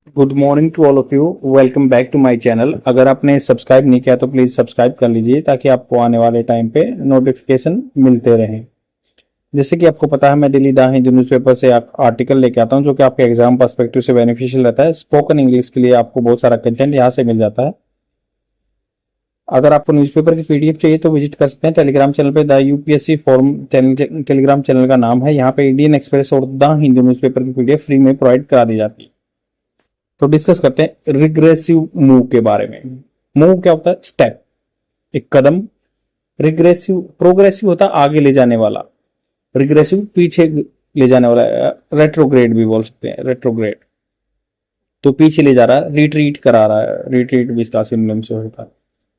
Good morning to all of you. Welcome back to my channel. अगर आपने subscribe नहीं किया तो प्लीज सब्सक्राइब कर लीजिए ताकि आपको आने वाले टाइम पे नोटिफिकेशन मिलते रहें। जैसे कि आपको पता है, मैं डेली द हिंदू न्यूज़पेपर से आर्टिकल लेके आता हूं जो कि आपके एग्जाम पर्सपेक्टिव से बेनिफिशियल रहता है। स्पोकन इंग्लिश के लिए आपको बहुत सारा कंटेंट यहाँ से मिल जाता है। अगर आपको न्यूज़पेपर की पीडीएफ चाहिए तो विजिट कर सकते हैं टेलीग्राम चैनल पे। The UPSC form Telegram channel का नाम है। यहाँ पे इंडियन एक्सप्रेस और द हिंदू न्यूज़पेपर की पीडीएफ फ्री में प्रोवाइड करा दी जाती है। तो डिस्कस करते हैं रिग्रेसिव मूव के बारे में। मूव क्या होता है? स्टेप, एक कदम। रिग्रेसिव, प्रोग्रेसिव होता है आगे ले जाने वाला, रिग्रेसिव पीछे ले जाने वाला। रेट्रोग्रेड भी बोल सकते हैं, रेट्रोग्रेड तो पीछे ले जा रहा है, रिट्रीट करा रहा है। रिट्रीट भी इसका सिनोनिम से होता है।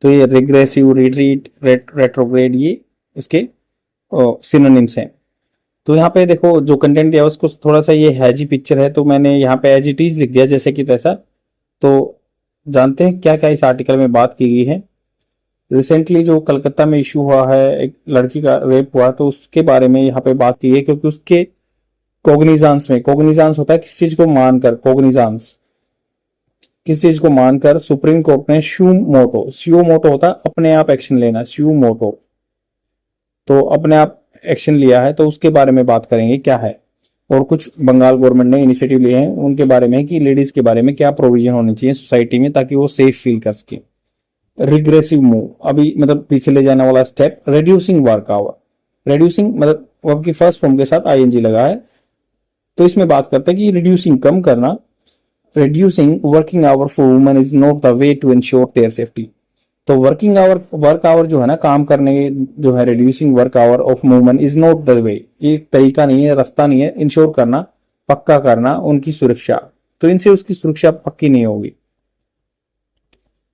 तो ये रिग्रेसिव, रिट्रीट, रेट्रोग्रेड, ये इसके सिनोनिम्स हैं। तो यहाँ पे देखो जो कंटेंट दिया उसको थोड़ा सा, ये हैजी पिक्चर है तो मैंने यहाँ पे एज इट इज लिख दिया जैसे कि तैसा। तो जानते हैं क्या क्या इस आर्टिकल में बात की गई है। रिसेंटली जो कलकत्ता में इशू हुआ है, एक लड़की का रेप हुआ, तो उसके बारे में यहाँ पे बात की है क्योंकि उसके कोग्निजांस में, कोग्निजांस होता है किस चीज को मानकर, कोग्निजांस किस चीज को मानकर सुप्रीम कोर्ट ने श्यू मोटो, श्यू मोटो होता है अपने आप एक्शन लेना, श्यू मोटो, तो अपने आप एक्शन लिया है। तो उसके बारे में बात करेंगे क्या है। और कुछ बंगाल गवर्नमेंट ने इनिशिएटिव लिए हैं उनके बारे में कि लेडीज के बारे में क्या प्रोविजन होनी चाहिए सोसाइटी में ताकि वो सेफ फील कर सके। रिग्रेसिव मूव, अभी मतलब पीछे ले जाने वाला step. Reducing work our, reducing मतलब वर्ब की फर्स्ट फॉर्म के साथ आईएनजी लगा है। तो इसमें बात करते हैं कि रिड्यूसिंग, कम करना। Reducing working hour for women is not the way to ensure their safety. तो वर्किंग आवर, वर्क आवर जो है ना, काम करने जो है, reducing work hour of women is not the way, ये तरीका नहीं है, रास्ता नहीं है इंश्योर करना, पक्का करना उनकी सुरक्षा। तो इनसे उसकी सुरक्षा पक्की नहीं होगी।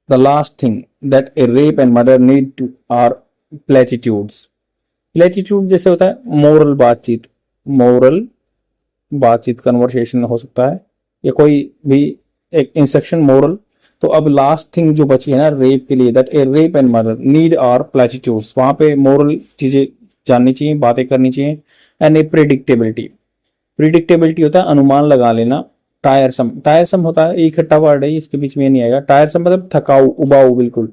The last thing that a rape and murder need to are platitudes. Platitude जैसे होता है मोरल बातचीत, मोरल बातचीत, कन्वर्सेशन हो सकता है या कोई भी एक इंस्ट्रक्शन, मोरल। तो अब लास्ट थिंग जो बची है ना रेप के लिए, that a rape and murder need are platitudes, वहां पे मोरल चीजें जाननी चाहिए, बातें करनी चाहिए। एंड ए प्रिडिक्टेबिलिटी, प्रिडिक्टेबिलिटी होता है अनुमान लगा लेना। टायरसम, टायरसम होता है इकट्ठा वर्ड है, इसके बीच में नहीं आएगा। टायरसम मतलब थकाऊ, उबाऊ बिल्कुल।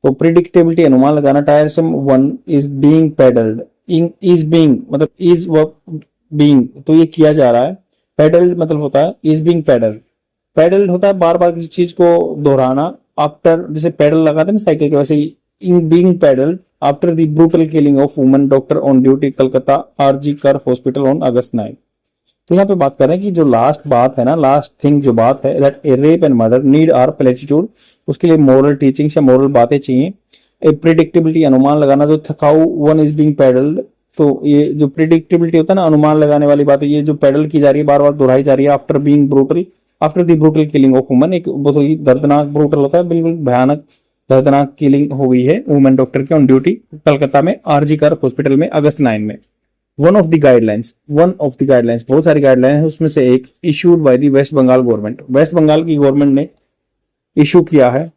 तो प्रिडिक्टेबिलिटी, अनुमान लगाना। Tiresome one is being pedalled, is being मतलब इज बीइंग, तो ये किया जा रहा है। पेडल्ड मतलब होता है इज बीइंग पेडल्ड। पेडल होता है बार बार किसी चीज को दोहराना। आफ्टर, जैसे पेडल लगाते हैं ना साइकिल के, वैसे ही in being pedal after the brutal killing of woman doctor on duty Calcutta RG Kar hospital on August 9। तो यहाँ पे बात कर रहे हैं कि जो लास्ट बात है ना, लास्ट थिंग जो बात है, that a rape and murder need are platitude, उसके लिए मोरल टीचिंग्स या मोरल बातें चाहिए। ए प्रिडिक्टेबिलिटी, अनुमान लगाना। जो थकाऊ, वन इज बीइंग पेडल्ड, तो ये जो प्रिडिक्टेबिलिटी होता है ना, अनुमान लगाने वाली बात है, ये जो पेडल की जा रही है, बार बार दोहराई जा रही है। After being brutal, after the brutal killing of woman, एक बहुत ही दर्दनाक, ब्रूटल होता है बिल्कुल भयानक, दर्दनाक किलिंग हो गई है वुमेन डॉक्टर के ऑन ड्यूटी कलकत्ता में आरजी कर हॉस्पिटल में अगस्त 9 में। One of the guidelines, one of the guidelines, बहुत सारी गाइडलाइन है, उसमें से एक issued by the West Bengal government, West Bengal की गवर्नमेंट ने इशू किया है।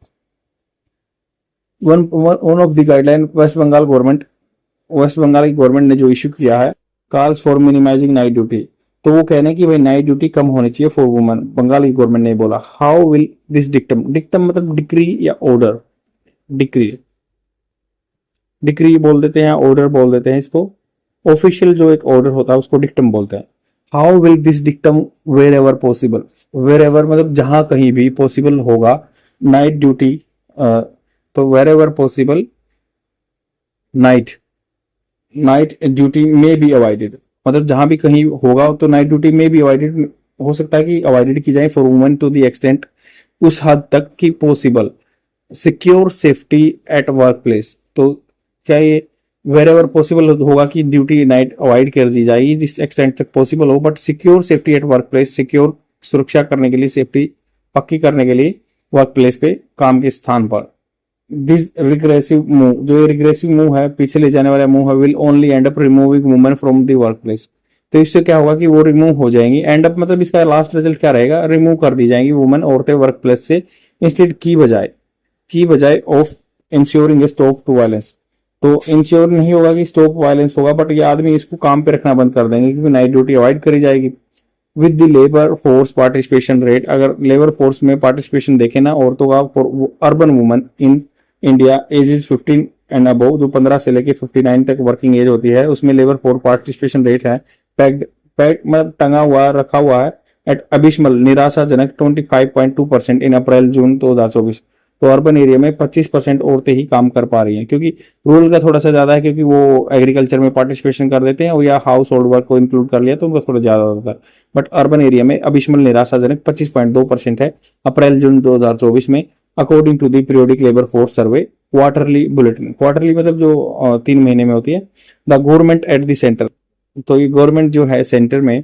One one of the guideline West Bengal government, West Bengal की गवर्नमेंट ने जो इशू किया है, calls for minimising night duty. तो वो कहने की भाई नाइट ड्यूटी कम होनी चाहिए फॉर वुमन, बंगाल की गवर्नमेंट ने बोला। How will this dictum, dictum मतलब डिक्री या ऑर्डर, डिक्री, डिक्री बोल देते हैं, ऑर्डर बोल देते हैं इसको। ऑफिशियल जो एक ऑर्डर होता है उसको डिक्टम बोलते हैं। How will this dictum wherever possible, wherever मतलब जहां कहीं भी पॉसिबल होगा नाइट ड्यूटी, तो wherever possible night, night duty में बी अवॉइडेड, मतलब जहां भी कहीं होगा तो नाइट ड्यूटी में भी अवॉइडेड हो सकता है कि अवॉइडेड की जाए for women to the extent, उस हद तक कि possible. Secure safety at work place, तो क्या ये वेर एवर पॉसिबल होगा कि ड्यूटी नाइट अवॉइड कर दी जाएगी जिस एक्सटेंट तक पॉसिबल हो, but secure safety at work place, secure सुरक्षा करने के लिए, सेफ्टी पक्की करने के लिए वर्क प्लेस पे, काम के स्थान पर। दिस रिग्रेसिव मूव, जो ये रिग्रेसिव मूव है, पीछे ले जाने वाला मूव है, will only and up removing women from the work place. तो इससे क्या होगा कि वो रिमूव हो जाएंगी। एंड अप मतलब इसका लास्ट रिजल्ट क्या रहेगा, रिमूव कर दी जाएंगी वुमेन, औरतें वर्क प्लेस से, इंस्टेड की बजाय of ensuring stop to violence. तो इंश्योर नहीं होगा कि स्टॉप वायलेंस होगा, बट ये आदमी इसको काम पे रखना बंद कर देंगे क्योंकि नाइट ड्यूटी अवॉइड करी जाएगी। With the labour force participation rate, अगर लेबर फोर्स में पार्टिसिपेशन देखें ना औरतों का for urban woman in India ages 15 and above, जो 15 से लेके 59 तक वर्किंग एज होती है, उसमें लेबर फोर्स पार्टिसिपेशन रेट है पैक्ड पैक्ड मतलब टंगा हुआ रखा हुआ है एट अबिशमल निराशाजनक 25.2% इन अप्रैल जून 2024। तो अर्बन एरिया में 25% औरतें ही काम कर पा रही हैं, क्योंकि रूरल का थोड़ा सा ज्यादा है, क्योंकि वो एग्रीकल्चर में पार्टिसिपेशन कर देते हैं और या हाउस होल्ड वर्क को इंक्लूड कर लिया तो उनको थोड़ा ज्यादा होता है। बट अर्बन एरिया में अबिशमल निराशाजनक 25.2% है अप्रैल जून 2024 में, according to the periodic labour force survey quarterly bulletin. Quarterly मतलब जो 3 महीने में होती है। The government at the centre, तो ये गवर्नमेंट जो है सेंटर में,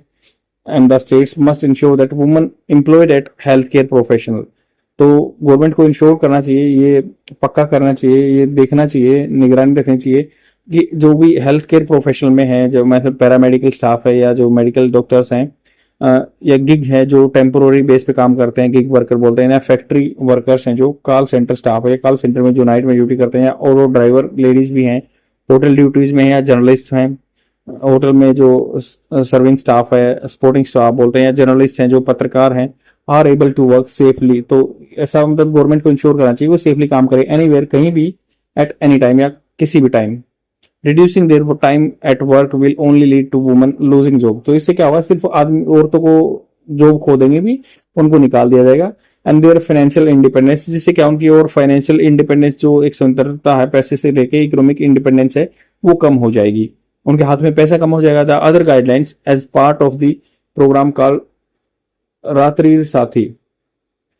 and the states must ensure that woman employed at health care professional, तो गवर्नमेंट को इंश्योर करना चाहिए, ये पक्का करना चाहिए, ये देखना चाहिए, निगरानी रखनी चाहिए कि जो भी हेल्थ केयर प्रोफेशनल में है, जो मतलब पैरामेडिकल स्टाफ है या जो मेडिकल डॉक्टर्स हैं या गिग है जो टेम्पोररी बेस पे काम करते हैं, गिग वर्कर बोलते हैं, या फैक्ट्री वर्कर्स हैं जो कॉल सेंटर स्टाफ है, कॉल सेंटर में जो नाइट में ड्यूटी करते हैं, और ड्राइवर लेडीज भी हैं, होटल ड्यूटीज में या जर्नलिस्ट हैं, होटल में जो सर्विंग स्टाफ है, सपोर्टिंग स्टाफ बोलते हैं, या जर्नलिस्ट हैं जो पत्रकार हैं, are able to work safely. तो ऐसा मतलब गवर्नमेंट को इंश्योर करना चाहिए वो सेफली काम करे एनीवेयर, कहीं भी, एट एनी टाइम या किसी भी time. Reducing their time at work will only lead to woman losing job, तो इससे क्या होगा, सिर्फ आदमी औरतों को जॉब खो देंगे भी, उनको निकाल दिया जाएगा। एंड देयर फाइनेंशियल इंडिपेंडेंस, जिससे क्या उनकी और फाइनेंशियल इंडिपेंडेंस जो एक स्वतंत्रता है पैसे से लेके इकोनॉमिक इंडिपेंडेंस है वो कम हो जाएगी, उनके हाथ में पैसा कम हो जाएगा। The other guidelines as part of the programme call Ratri Sathi,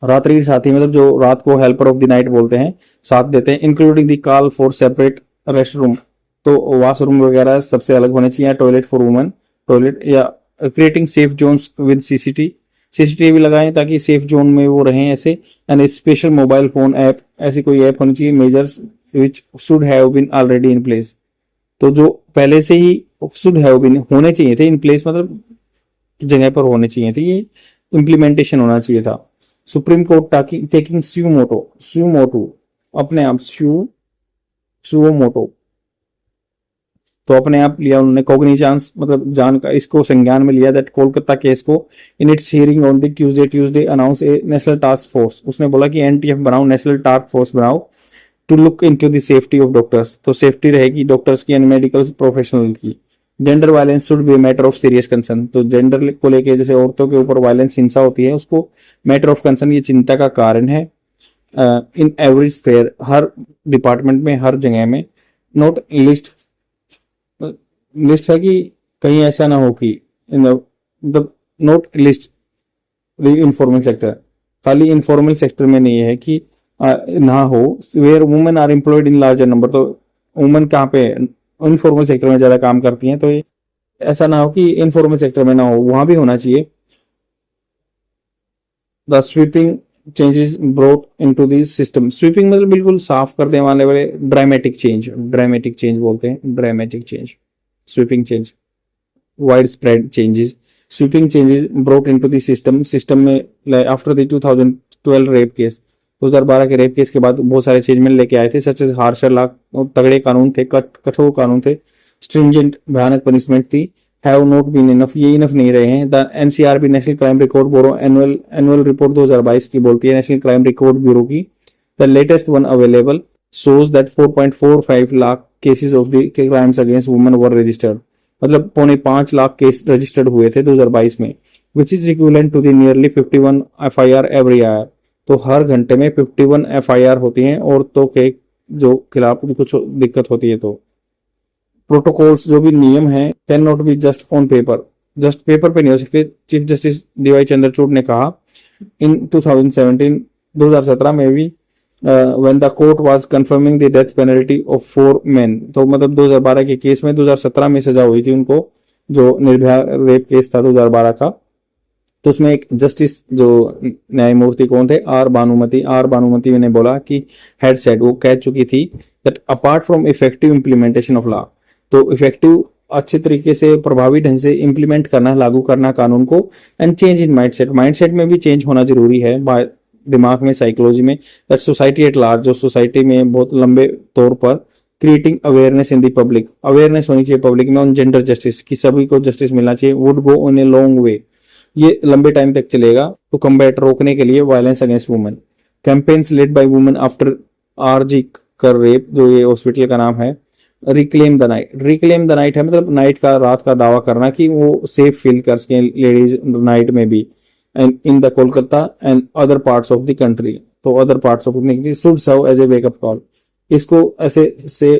रात्रि साथी मतलब जो रात को हेल्पर ऑफ द नाइट बोलते हैं, साथ देते हैं, including the call for separate rest room, तो वॉशरूम वगैरह सबसे अलग होने चाहिए, टॉयलेट फॉर वुमन, टॉयलेट, या creating safe zones with CCTV लगाएं ताकि सेफ जोन में वो रहें ऐसे। And special mobile phone app, ऐसी कोई ऐप होनी चाहिए, measures which should have been already in place, तो जो पहले से ही शुड हैव बीन होने चाहिए थे इन प्लेस, मतलब जगह पर होने चाहिए थे, ये इम्प्लीमेंटेशन होना चाहिए था। सुप्रीम कोर्ट टेकिंग सुमोटो अपने आप सुमोटो, तो अपने आप लिया उन्होंने, कॉग्निजांस मतलब जान का, इसको संज्ञान में लिया, दैट कोलकाता केस को in its hearing on the Tuesday announce a national task force, उसने बोला कि एनटीएफ बनाओ, नेशनल टास्क फोर्स बनाओ to look into the safety of doctors, तो सेफ्टी रहेगी डॉक्टर्स की एंड मेडिकल प्रोफेशनल की। Gender violence should be matter of serious concern, तो जेंडर को लेके जैसे औरतों के ऊपर वायलेंस हिंसा होती है उसको मैटर ऑफ कंसर्न, ये चिंता का कारण है। In every sphere, her department में, हर जगह में। नोट लिस्ट है कि कहीं ऐसा ना हो कि नोट लिस्ट इनफॉर्मल सेक्टर, खाली इनफॉर्मल सेक्टर में नहीं है कि ना हो, where women are employed in larger number, तो वुमेन कहाँ पे इनफॉर्मल सेक्टर में ज्यादा काम करती हैं, तो ये ऐसा ना हो कि इनफॉर्मल सेक्टर में ना हो, वहां भी होना चाहिए। The sweeping changes brought into the system, sweeping मतलब बिल्कुल साफ कर देने वाले ड्रामेटिक चेंज बोलते हैं, dramatic change, sweeping change, wide spread changes, sweeping changes brought into the system में आफ्टर द 2012 रेप केस, 2012 के रेप केस के बाद बहुत सारे चेंजमेंट लेके आए थे, सच एज हार्शर लॉ, तगड़े कानून थे, कठोर कानून थे, स्ट्रिंजेंट भयानक पनिशमेंट थी, हैव नॉट बीन इनफ, ये इनफ नहीं रहे हैं। The NCRB national crime record bureau annual report 2022 की बोलती है, नेशनल क्राइम रिकॉर्ड ब्यूरो की, the latest one available shows that 4.45 lakh cases of the crimes against women were registered, मतलब 5.5 lakh case registered हुए थे 2022 में, which is equivalent to the nearly 51 FIR every year, तो हर घंटे में 51 एफआईआर होती हैं औरतों के जो खिलाफ कुछ दिक्कत होती है। तो प्रोटोकॉल्स जो भी नियम है can not be just on paper, just paper पे नहीं हो सकते। चीफ जस्टिस डीवाई चंद्रचूड़ ने कहा इन 2017 में भी when the court was confirming the death penalty of 4 men, तो मतलब 2012 के केस में 2017 में सजा हुई थी उनको, जो निर्भया रेप केस था 2012 का, तो उसमें एक जस्टिस जो न्यायमूर्ति कौन थे, आर भानुमति ने बोला कि हेड सेड, वो कह चुकी थी that apart from effective implementation of law, तो इफेक्टिव अच्छे तरीके से प्रभावी ढंग से इंप्लीमेंट करना, लागू करना कानून को, एंड चेंज इन माइंडसेट में भी चेंज होना जरूरी है, दिमाग में, साइकोलॉजी में, दैट सोसाइटी एट लार्ज, जो सोसाइटी में बहुत लंबे तौर पर creating awareness in the public, awareness होनी चाहिए पब्लिक में ऑन जेंडर जस्टिस, कि सभी को जस्टिस मिलना चाहिए, would go on a long way, ये लंबे टाइम तक चलेगा। तो कम्बैट रोकने के लिए violence against women, campaigns led by women after RG Kar rape, जो ये हॉस्पिटल का नाम है। Reclaim the night, reclaim the night है मतलब नाइट का, रात का दावा करना कि वो सेफ फील कर सकें लेडीज नाइट में भी, and in the Kolkata and other parts of the country. तो other parts of the country should serve as a wake up call, इसको ऐसे से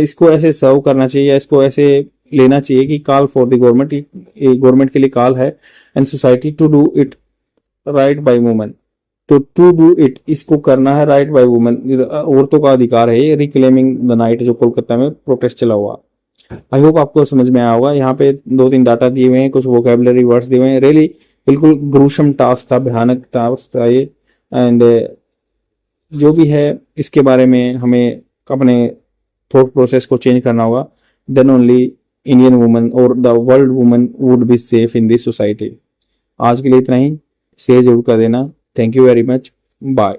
इसको ऐसे सर्व करना चाहिए या इसको ऐसे लेना चाहिए कि call for the government, government के लिए कॉल है, and society to do it right by women. तो टू डू इट, इसको करना है राइट बाय वुमेन, औरतों का अधिकार है ये। रिक्लेमिंग द नाइट जो कोलकाता में प्रोटेस्ट चला हुआ। आई होप आपको समझ में आया होगा। यहाँ पे 2-3 डाटा दिए हुए हैं, कुछ वोकेबलरी वर्ड्स दिए हुए हैं। रियली बिल्कुल ग्रूशम टास्क था, भयानक टास्क था ये। एंड जो भी है इसके बारे में हमें अपने थॉट प्रोसेस को चेंज करना होगा, देन ओनली इंडियन वुमेन और the world women would be safe in this society. आज के लिए इतना ही, शेयर जरूर कर देना। Thank you very much, bye.